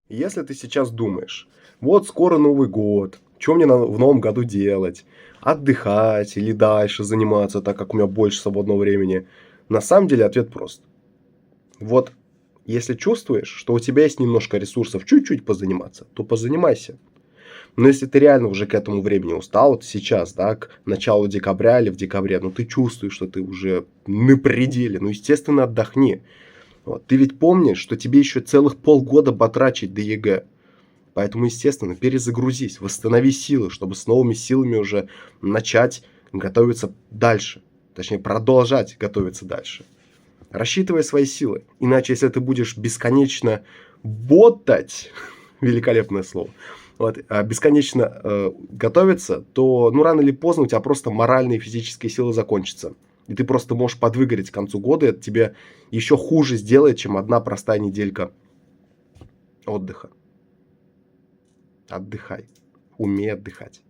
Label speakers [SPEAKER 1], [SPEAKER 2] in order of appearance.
[SPEAKER 1] Если ты сейчас думаешь, вот скоро Новый год, что мне в новом году делать? Отдыхать или дальше заниматься, так как у меня больше свободного времени? На самом деле ответ прост. Вот если чувствуешь, что у тебя есть немножко ресурсов чуть-чуть позаниматься, то позанимайся. Но если ты реально уже к этому времени устал, вот сейчас, да, к началу декабря или в декабре, ну ты чувствуешь, что ты уже на пределе, ну естественно отдохни. Вот. Ты ведь помнишь, что тебе еще целых полгода батрачить до ЕГЭ. Поэтому, естественно, перезагрузись, восстанови силы, чтобы с новыми силами уже начать готовиться дальше. Точнее, продолжать готовиться дальше. Рассчитывай свои силы. Иначе, если ты будешь бесконечно ботать, великолепное слово, вот, бесконечно готовиться, то ну, рано или поздно у тебя просто моральные и физические силы закончатся. И ты просто можешь подвыгореть к концу года, и это тебе еще хуже сделает, чем одна простая неделька отдыха. Отдыхай. Умей отдыхать.